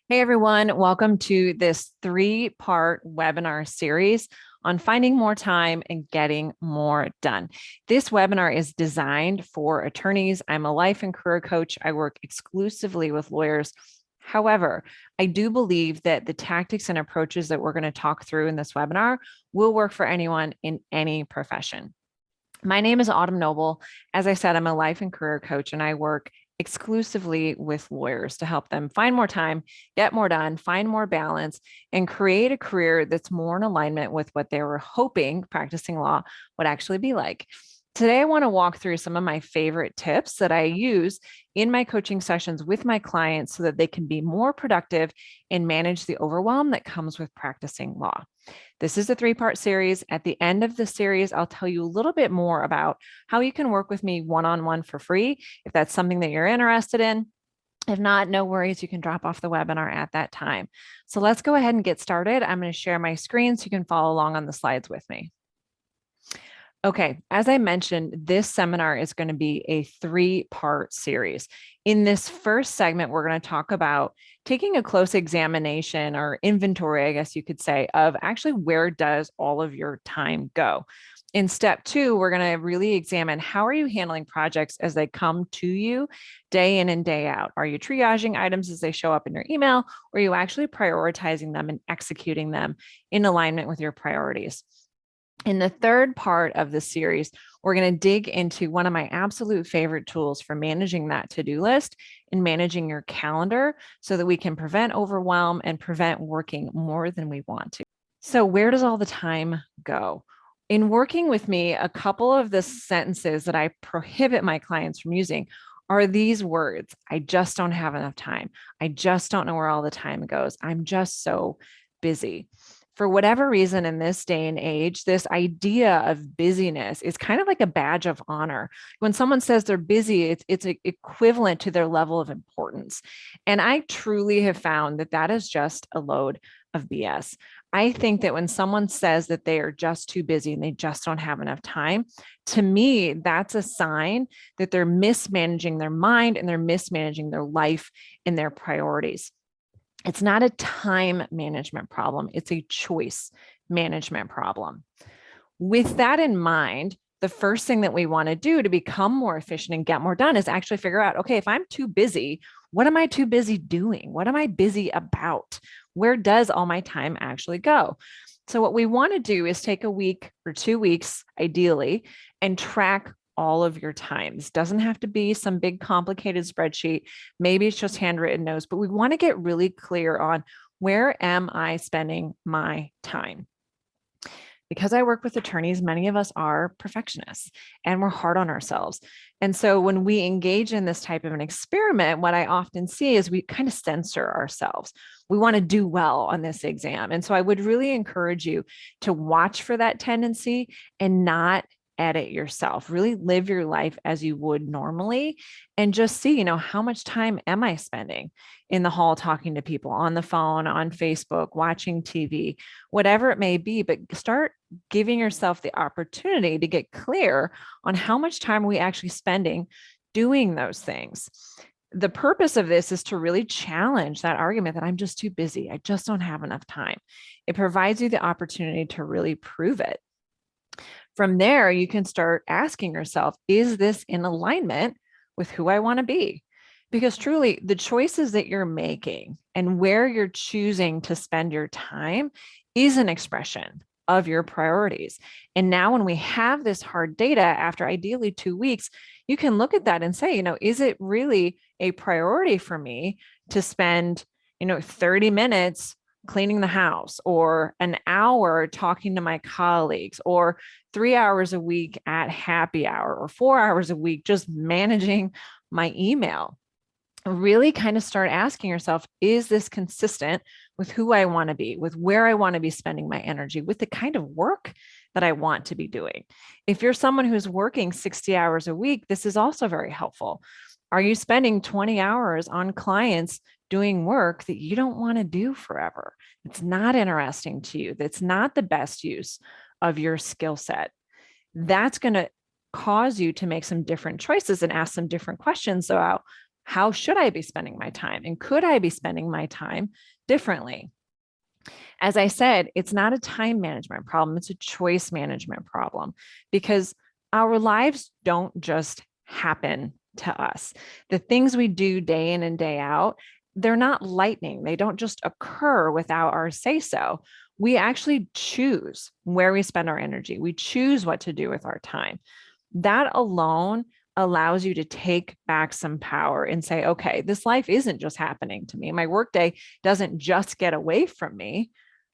Hey everyone, welcome to this three-part webinar series on finding more time and getting more done. This webinar is designed for attorneys. I'm a life and career coach. I work exclusively with lawyers. However, I do believe that the tactics and approaches that we're going to talk through in this webinar will work for anyone in any profession. My name is Autumn Noble. As I said, I'm a life and career coach, and I work exclusively with lawyers to help them find more time, get more done, find more balance, and create a career that's more in alignment with what they were hoping practicing law would actually be like. Today, I want to walk through some of my favorite tips that I use in my coaching sessions with my clients so that they can be more productive and manage the overwhelm that comes with practicing law. This is a three-part series. At the end of the series, I'll tell you a little bit more about how you can work with me one-on-one for free if that's something that you're interested in. If not, no worries, you can drop off the webinar at that time. So let's go ahead and get started. I'm going to share my screen so you can follow along on the slides with me. Okay, as I mentioned, this seminar is going to be a three-part series. In this first segment, we're going to talk about taking a close examination or inventory, I guess you could say, of actually where does all of your time go. In step two, we're going to really examine how are you handling projects as they come to you day in and day out. Are you triaging items as they show up in your email, or are you actually prioritizing them and executing them in alignment with your priorities? In the third part of the series, we're going to dig into one of my absolute favorite tools for managing that to-do list and managing your calendar so that we can prevent overwhelm and prevent working more than we want to. So where does all the time go? In working with me, a couple of the sentences that I prohibit my clients from using are these words. I just don't have enough time. I just don't know where all the time goes. I'm just so busy. For whatever reason, in this day and age, this idea of busyness is kind of like a badge of honor. When someone says they're busy, it's equivalent to their level of importance. And I truly have found that that is just a load of BS. I think that when someone says that they are just too busy and they just don't have enough time, to me, that's a sign that they're mismanaging their mind and they're mismanaging their life and their priorities. It's not a time management problem, it's a choice management problem. With that in mind, the first thing that we want to do to become more efficient and get more done is actually figure out, okay, if I'm too busy, what am I too busy doing? What am I busy about? Where does all my time actually go? So, what we want to do is take a week or 2 weeks, ideally, and track all of your times. Doesn't have to be some big complicated spreadsheet. Maybe it's just handwritten notes, but we want to get really clear on where am I spending my time? Because I work with attorneys, many of us are perfectionists and we're hard on ourselves. And so when we engage in this type of an experiment, what I often see is we kind of censor ourselves. We want to do well on this exam. And so I would really encourage you to watch for that tendency and not edit yourself. Really live your life as you would normally and just see, how much time am I spending in the hall talking to people, on the phone, on Facebook, watching TV, whatever it may be, but start giving yourself the opportunity to get clear on how much time are we actually spending doing those things. The purpose of this is to really challenge that argument that I'm just too busy. I just don't have enough time. It provides you the opportunity to really prove it. From there, you can start asking yourself, is this in alignment with who I want to be? Because truly, the choices that you're making and where you're choosing to spend your time is an expression of your priorities. And now, when we have this hard data after ideally 2 weeks, you can look at that and say, is it really a priority for me to spend, 30 minutes cleaning the house or an hour talking to my colleagues or 3 hours a week at happy hour or 4 hours a week just managing my email? Really kind of start asking yourself, is this consistent with who I want to be, with where I want to be spending my energy, with the kind of work that I want to be doing? If you're someone who's working 60 hours a week, this is also very helpful. Are you spending 20 hours on clients doing work that you don't want to do forever? It's not interesting to you. That's not the best use of your skill set. That's going to cause you to make some different choices and ask some different questions about How should I be spending my time? And could I be spending my time differently? As I said, it's not a time management problem, it's a choice management problem because our lives don't just happen to us. The things we do day in and day out, they're not lightning. They don't just occur without our say so. We actually choose where we spend our energy. We choose what to do with our time. That alone allows you to take back some power and say, okay, this life isn't just happening to me. My workday doesn't just get away from me.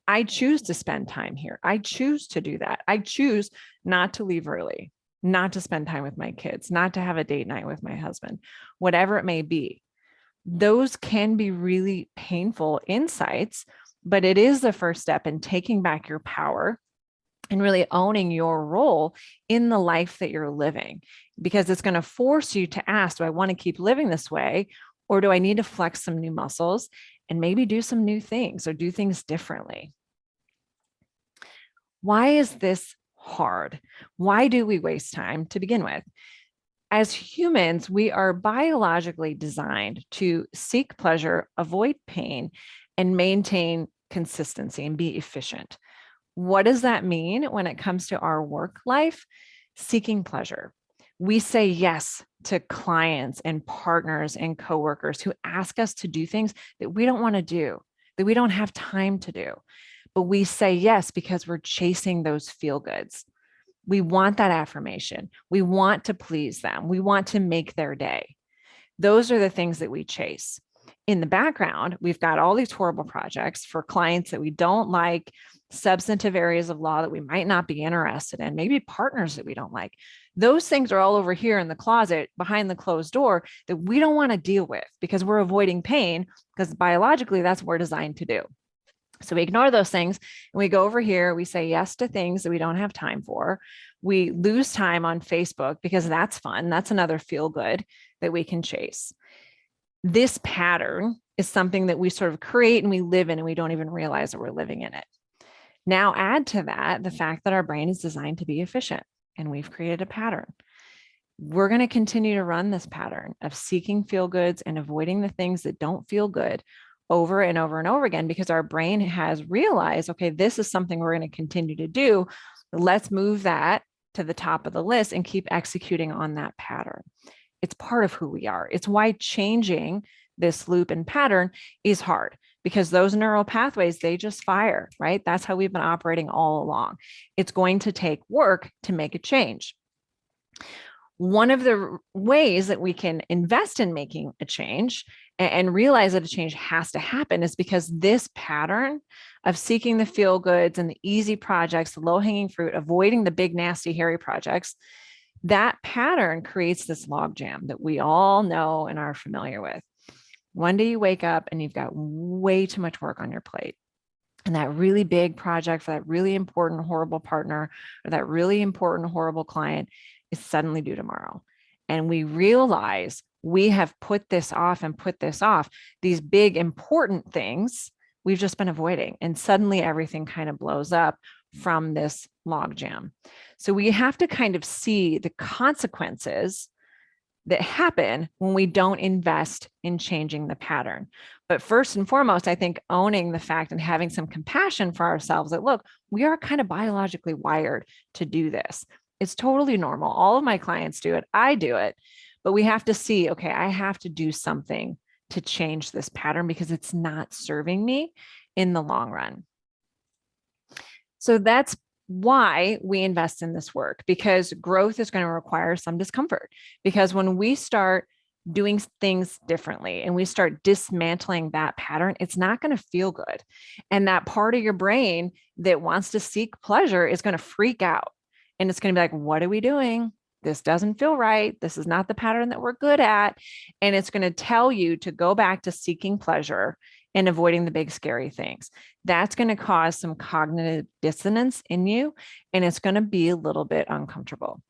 I choose to spend time here. I choose to do that. I choose not to leave early, not to spend time with my kids, not to have a date night with my husband, whatever it may be. Those can be really painful insights, but it is the first step in taking back your power and really owning your role in the life that you're living, because it's going to force you to ask, do I want to keep living this way? Or do I need to flex some new muscles and maybe do some new things or do things differently? Why is this hard? Why do we waste time to begin with? As humans, we are biologically designed to seek pleasure, avoid pain, and maintain consistency and be efficient. What does that mean when it comes to our work life? Seeking pleasure. We say yes to clients and partners and coworkers who ask us to do things that we don't want to do, that we don't have time to do. But we say yes because we're chasing those feel goods. We want that affirmation. We want to please them. We want to make their day. Those are the things that we chase. In the background, we've got all these horrible projects for clients that we don't like, substantive areas of law that we might not be interested in, maybe partners that we don't like. Those things are all over here in the closet behind the closed door that we don't want to deal with because we're avoiding pain, because biologically, that's what we're designed to do. So we ignore those things and we go over here. We say yes to things that we don't have time for. We lose time on Facebook because that's fun. That's another feel good that we can chase. This pattern is something that we sort of create and we live in, and we don't even realize that we're living in it. Now, add to that the fact that our brain is designed to be efficient and we've created a pattern. We're going to continue to run this pattern of seeking feel goods and avoiding the things that don't feel good over and over and over again, because our brain has realized, okay, this is something we're going to continue to do. Let's move that to the top of the list and keep executing on that pattern. It's part of who we are. It's why changing this loop and pattern is hard, because those neural pathways, they just fire, right? That's how we've been operating all along. It's going to take work to make a change. One of the ways that we can invest in making a change and realize that a change has to happen is because this pattern of seeking the feel goods and the easy projects, the low hanging fruit, avoiding the big, nasty, hairy projects, that pattern creates this logjam that we all know and are familiar with. One day you wake up and you've got way too much work on your plate. And that really big project for that really important, horrible partner or that really important, horrible client is suddenly due tomorrow. And we realize we have put this off and put this off. These big, important things we've just been avoiding. And suddenly everything kind of blows up from this logjam. So we have to kind of see the consequences that happen when we don't invest in changing the pattern. But first and foremost, I think owning the fact and having some compassion for ourselves that, look, we are kind of biologically wired to do this. It's totally normal. All of my clients do it. I do it. But we have to see, okay, I have to do something to change this pattern because it's not serving me in the long run. So that's why we invest in this work, because growth is going to require some discomfort. Because when we start doing things differently and we start dismantling that pattern, it's not going to feel good. And that part of your brain that wants to seek pleasure is going to freak out. And it's going to be like, what are we doing? This doesn't feel right. This is not the pattern that we're good at. And it's going to tell you to go back to seeking pleasure and avoiding the big, scary things. That's going to cause some cognitive dissonance in you, and it's going to be a little bit uncomfortable.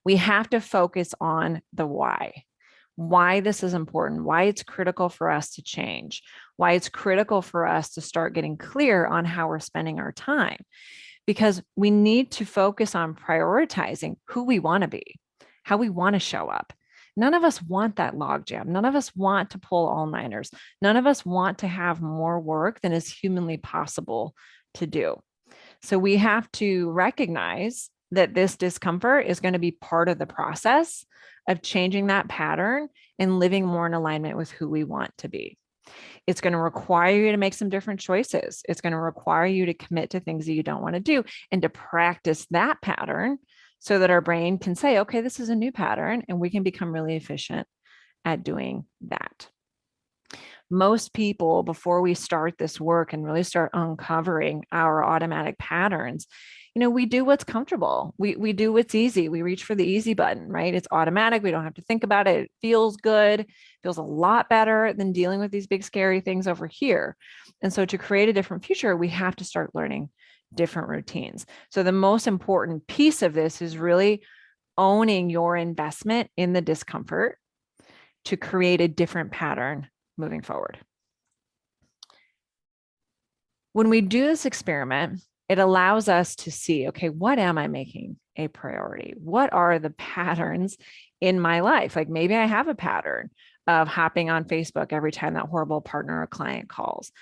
We have to focus on the why this is important, why it's critical for us to change, why it's critical for us to start getting clear on how we're spending our time. Because we need to focus on prioritizing who we want to be, how we want to show up. None of us want that logjam. None of us want to pull all-nighters. None of us want to have more work than is humanly possible to do. So we have to recognize that this discomfort is going to be part of the process of changing that pattern and living more in alignment with who we want to be. It's going to require you to make some different choices. It's going to require you to commit to things that you don't want to do and to practice that pattern so that our brain can say, okay, this is a new pattern, and we can become really efficient at doing that. Most people, before we start this work and really start uncovering our automatic patterns, we do what's comfortable. We do what's easy. We reach for the easy button, right? It's automatic. We don't have to think about it. It feels good. It feels a lot better than dealing with these big, scary things over here. And so to create a different future, we have to start learning different routines. So the most important piece of this is really owning your investment in the discomfort to create a different pattern moving forward. When we do this experiment, it allows us to see, okay, what am I making a priority? What are the patterns in my life? Like maybe I have a pattern of hopping on Facebook every time that horrible partner or client calls.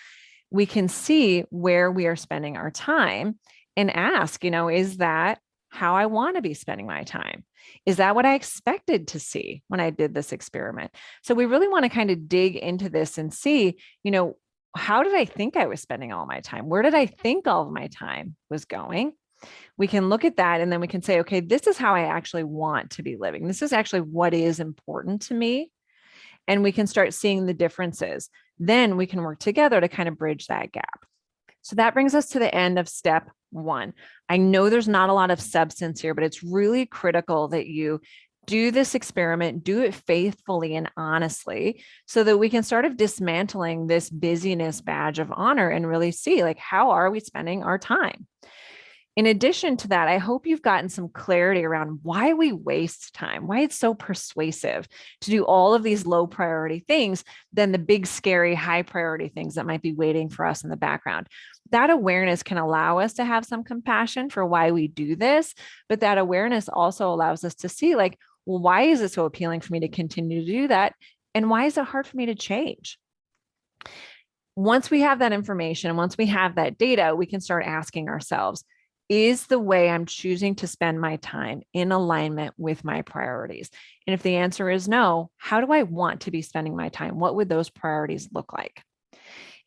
We can see where we are spending our time and ask, is that how I want to be spending my time? Is that what I expected to see when I did this experiment? So we really want to kind of dig into this and see, how did I think I was spending all my time? Where did I think all of my time was going? We can look at that and then we can say, okay, this is how I actually want to be living. This is actually what is important to me. And we can start seeing the differences. Then we can work together to kind of bridge that gap. So that brings us to the end of step 1. I know there's not a lot of substance here, but it's really critical that you do this experiment, do it faithfully and honestly, so that we can start dismantling this busyness badge of honor and really see, like, how are we spending our time? In addition to that, I hope you've gotten some clarity around why we waste time, why it's so persuasive to do all of these low priority things than the big, scary, high priority things that might be waiting for us in the background. That awareness can allow us to have some compassion for why we do this, but that awareness also allows us to see, like, well, why is it so appealing for me to continue to do that? And why is it hard for me to change? Once we have that information, once we have that data, we can start asking ourselves, is the way I'm choosing to spend my time in alignment with my priorities? And if the answer is no, how do I want to be spending my time? What would those priorities look like?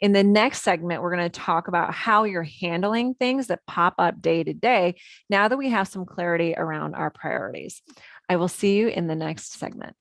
In the next segment, we're going to talk about how you're handling things that pop up day to day now that we have some clarity around our priorities. I will see you in the next segment.